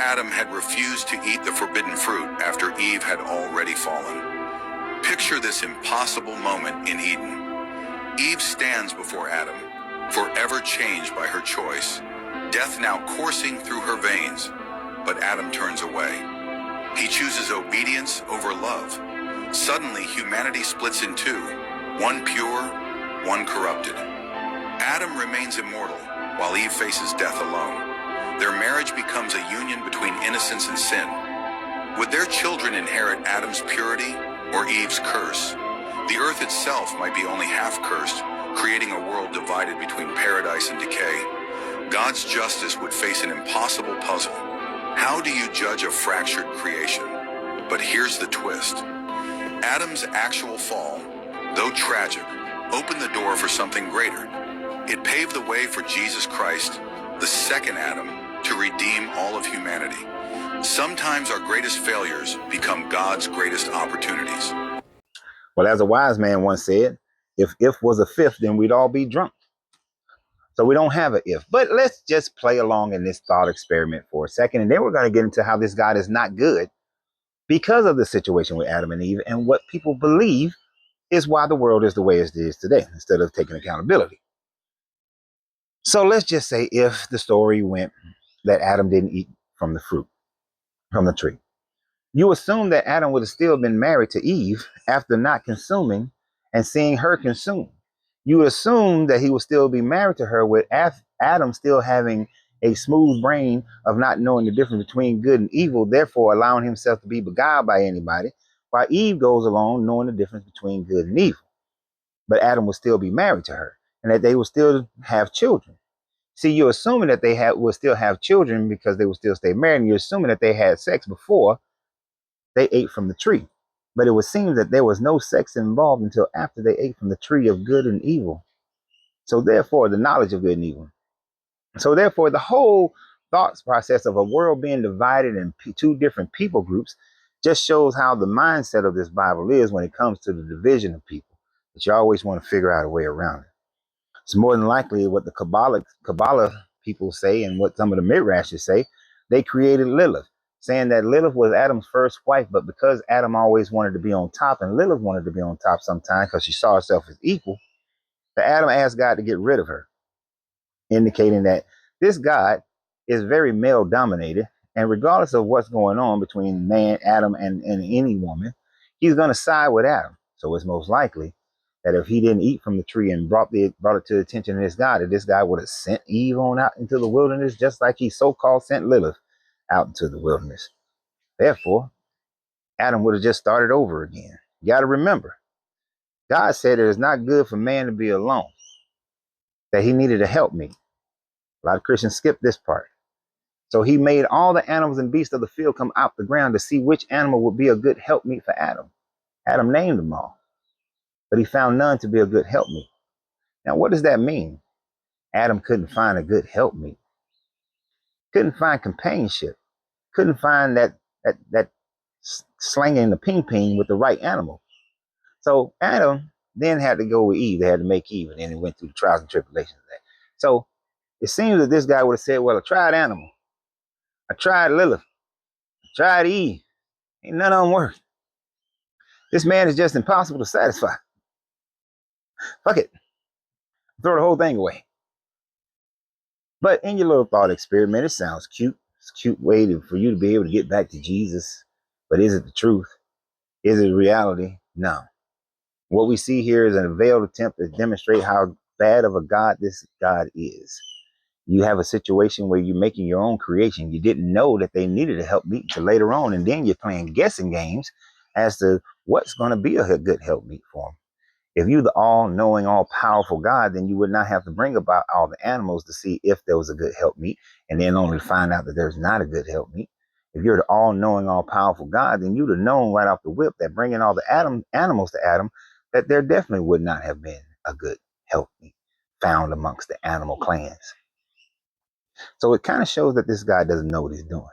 Adam had refused to eat the forbidden fruit after Eve had already fallen. Picture this impossible moment in Eden. Eve stands before Adam, forever changed by her choice, death now coursing through her veins. But Adam turns away. He chooses obedience over love. Suddenly, humanity splits in two, one pure, one corrupted. Adam remains immortal, while Eve faces death alone. Their marriage becomes a union between innocence and sin. Would their children inherit Adam's purity or Eve's curse? The earth itself might be only half cursed, creating a world divided between paradise and decay. God's justice would face an impossible puzzle. How do you judge a fractured creation? But here's the twist. Adam's actual fall, though tragic, opened the door for something greater. It paved the way for Jesus Christ, the second Adam, to redeem all of humanity. Sometimes our greatest failures become God's greatest opportunities. Well, as a wise man once said, if was a fifth, then we'd all be drunk. So we don't have an if. But let's just play along in this thought experiment for a second. And then we're going to get into how this God is not good because of the situation with Adam and Eve and what people believe is why the world is the way it is today, instead of taking accountability. So let's just say if the story went that Adam didn't eat from the fruit, from the tree. You assume that Adam would have still been married to Eve after not consuming and seeing her consume. You assume that he would still be married to her with Adam still having a smooth brain of not knowing the difference between good and evil, therefore allowing himself to be beguiled by anybody, while Eve goes along knowing the difference between good and evil. But Adam would still be married to her and that they would still have children. See, you're assuming that they will still have children because they will still stay married, and you're assuming that they had sex before they ate from the tree. But it would seem that there was no sex involved until after they ate from the tree of good and evil. So therefore, the knowledge of good and evil. So therefore, the whole thought process of a world being divided in two different people groups just shows how the mindset of this Bible is when it comes to the division of people, that you always want to figure out a way around it. It's more than likely what the Kabbalah people say and what some of the Midrashes say. They created Lilith, saying that Lilith was Adam's first wife, but because Adam always wanted to be on top and Lilith wanted to be on top sometimes because she saw herself as equal, that Adam asked God to get rid of her, indicating that this God is very male dominated, and regardless of what's going on between man, Adam, and any woman, he's going to side with Adam. So it's most likely that if he didn't eat from the tree and brought it to the attention of this God, that this guy would have sent Eve on out into the wilderness, just like he so-called sent Lilith out into the wilderness. Therefore, Adam would have just started over again. You got to remember, God said it is not good for man to be alone, that he needed a helpmeet. A lot of Christians skip this part. So he made all the animals and beasts of the field come out the ground to see which animal would be a good helpmeet for Adam. Adam named them all, but he found none to be a good helpmeet. Now, what does that mean? Adam couldn't find a good helpmeet. Couldn't find companionship. Couldn't find that slinging the ping with the right animal. So Adam then had to go with Eve. They had to make Eve, and then he went through the trials and tribulations of that. So it seems that this guy would have said, well, I tried animal. I tried Lilith. I tried Eve. Ain't none of them work. This man is just impossible to satisfy. Fuck it. Throw the whole thing away. But in your little thought experiment, it sounds cute. It's a cute way for you to be able to get back to Jesus. But is it the truth? Is it reality? No. What we see here is a veiled attempt to demonstrate how bad of a God this God is. You have a situation where you're making your own creation. You didn't know that they needed a helpmeet until later on, and then you're playing guessing games as to what's going to be a good helpmeet for them. If you're the all-knowing, all-powerful God, then you would not have to bring about all the animals to see if there was a good helpmeet, and then only find out that there's not a good helpmeet. If you're the all-knowing, all-powerful God, then you'd have known right off the whip that bringing all the animals to Adam, that there definitely would not have been a good helpmeet found amongst the animal clans. So it kind of shows that this guy doesn't know what he's doing.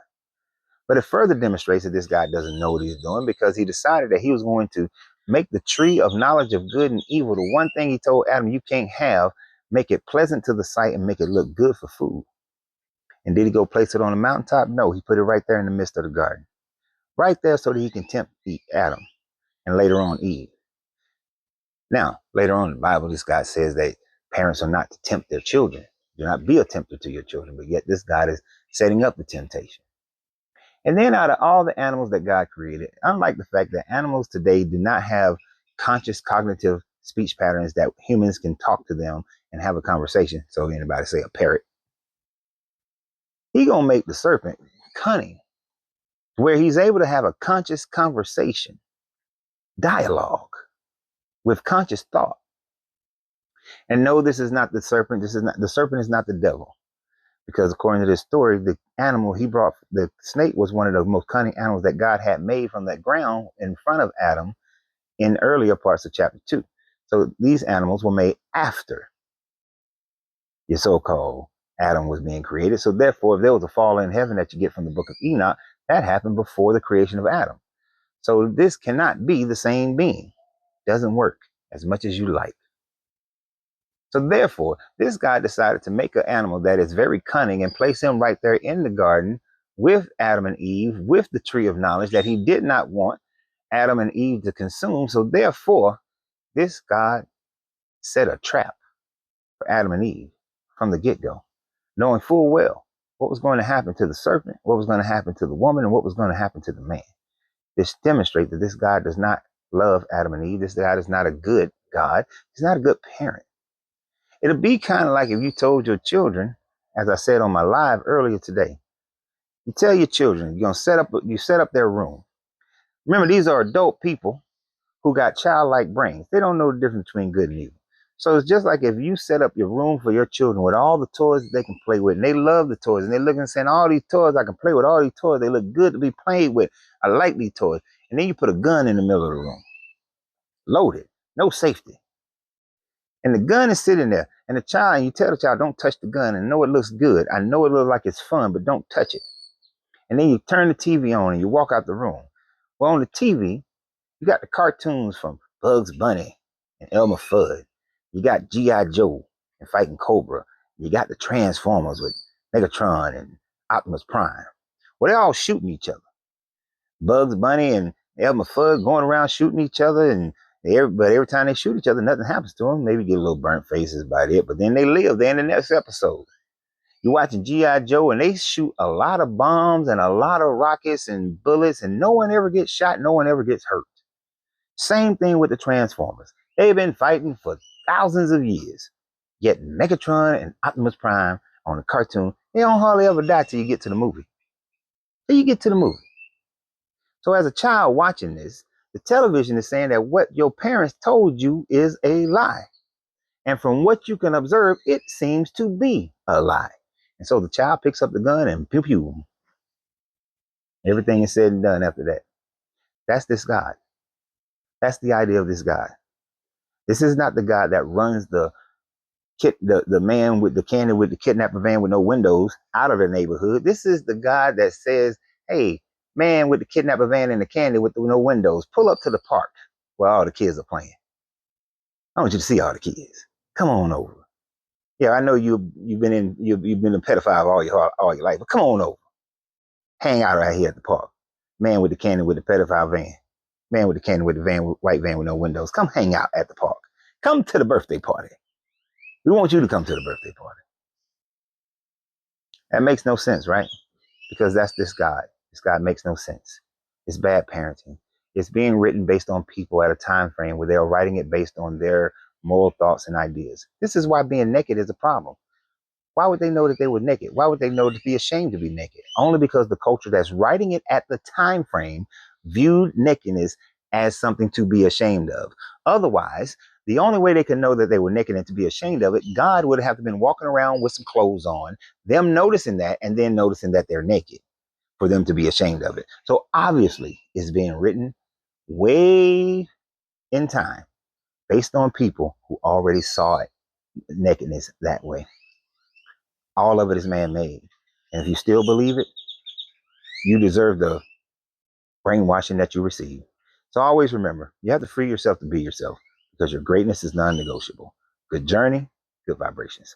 But it further demonstrates that this guy doesn't know what he's doing because he decided that he was going to make the tree of knowledge of good and evil, the one thing he told Adam you can't have, make it pleasant to the sight and make it look good for food. And did he go place it on the mountaintop? No, he put it right there in the midst of the garden. Right there so that he can tempt Adam and later on Eve. Now, later on in the Bible, this God says that parents are not to tempt their children. Do not be a tempter to your children. But yet this God is setting up the temptation. And then out of all the animals that God created, unlike the fact that animals today do not have conscious cognitive speech patterns that humans can talk to them and have a conversation. So anybody say a parrot. He gonna make the serpent cunning, where he's able to have a conscious conversation, dialogue with conscious thought. And no, this is not the serpent. The serpent is not the devil. Because according to this story, the animal he brought, the snake, was one of the most cunning animals that God had made from that ground in front of Adam in earlier parts of chapter 2. So these animals were made after your so-called Adam was being created. So therefore, if there was a fall in heaven that you get from the book of Enoch, that happened before the creation of Adam. So this cannot be the same being. Doesn't work as much as you like. So therefore, this guy decided to make an animal that is very cunning and place him right there in the garden with Adam and Eve, with the tree of knowledge that he did not want Adam and Eve to consume. So therefore, this God set a trap for Adam and Eve from the get-go, knowing full well what was going to happen to the serpent, what was going to happen to the woman, and what was going to happen to the man. This demonstrates that this God does not love Adam and Eve. This God is not a good God. He's not a good parent. It'll be kind of like if you told your children, as I said on my live earlier today, you tell your children you set up their room. Remember, these are adult people who got childlike brains. They don't know the difference between good and evil. So it's just like if you set up your room for your children with all the toys that they can play with, and they love the toys, and they're looking and saying, all these toys I can play with, all these toys, they look good to be played with. I like these toys. And then you put a gun in the middle of the room, loaded, no safety. And the gun is sitting there, and you tell the child, don't touch the gun, and know it looks good. I know it looks like it's fun, but don't touch it. And then you turn the TV on and you walk out the room. Well, on the TV, you got the cartoons from Bugs Bunny and Elmer Fudd. You got G.I. Joe and Fighting Cobra. You got the Transformers with Megatron and Optimus Prime. Well, they're all shooting each other. Bugs Bunny and Elmer Fudd going around shooting each other, but every time they shoot each other, nothing happens to them. Maybe get a little burnt faces by it, but then they live. They're in the next episode. You're watching G.I. Joe, and they shoot a lot of bombs and a lot of rockets and bullets, and no one ever gets shot. No one ever gets hurt. Same thing with the Transformers. They've been fighting for thousands of years. Yet Megatron and Optimus Prime on the cartoon, they don't hardly ever die till you get to the movie. Till you get to the movie. So as a child watching this, the television is saying that what your parents told you is a lie. And from what you can observe, it seems to be a lie. And so the child picks up the gun and pew pew. Everything is said and done after that. That's this God. That's the idea of this God. This is not the God that runs the man with the candy with the kidnapper van with no windows out of the neighborhood. This is the God that says, hey, man with the kidnapper van and the candy with no windows, pull up to the park where all the kids are playing. I want you to see all the kids. Come on over. Yeah, I know you've been a pedophile all your life, but come on over. Hang out right here at the park. Man with the candy with the pedophile van. Man with the candy with the white van with no windows. Come hang out at the park. Come to the birthday party. We want you to come to the birthday party. That makes no sense, right? Because that's this God. This God makes no sense. It's bad parenting. It's being written based on people at a time frame where they're writing it based on their moral thoughts and ideas. This is why being naked is a problem. Why would they know that they were naked? Why would they know to be ashamed to be naked? Only because the culture that's writing it at the time frame viewed nakedness as something to be ashamed of. Otherwise, the only way they could know that they were naked and to be ashamed of it, God would have been walking around with some clothes on, them noticing that, and then noticing that they're naked for them to be ashamed of it. So obviously, it's being written way in time based on people who already saw it, nakedness that way. All of it is man-made. And if you still believe it, you deserve the brainwashing that you receive. So always remember, you have to free yourself to be yourself because your greatness is non-negotiable. Good journey, good vibrations.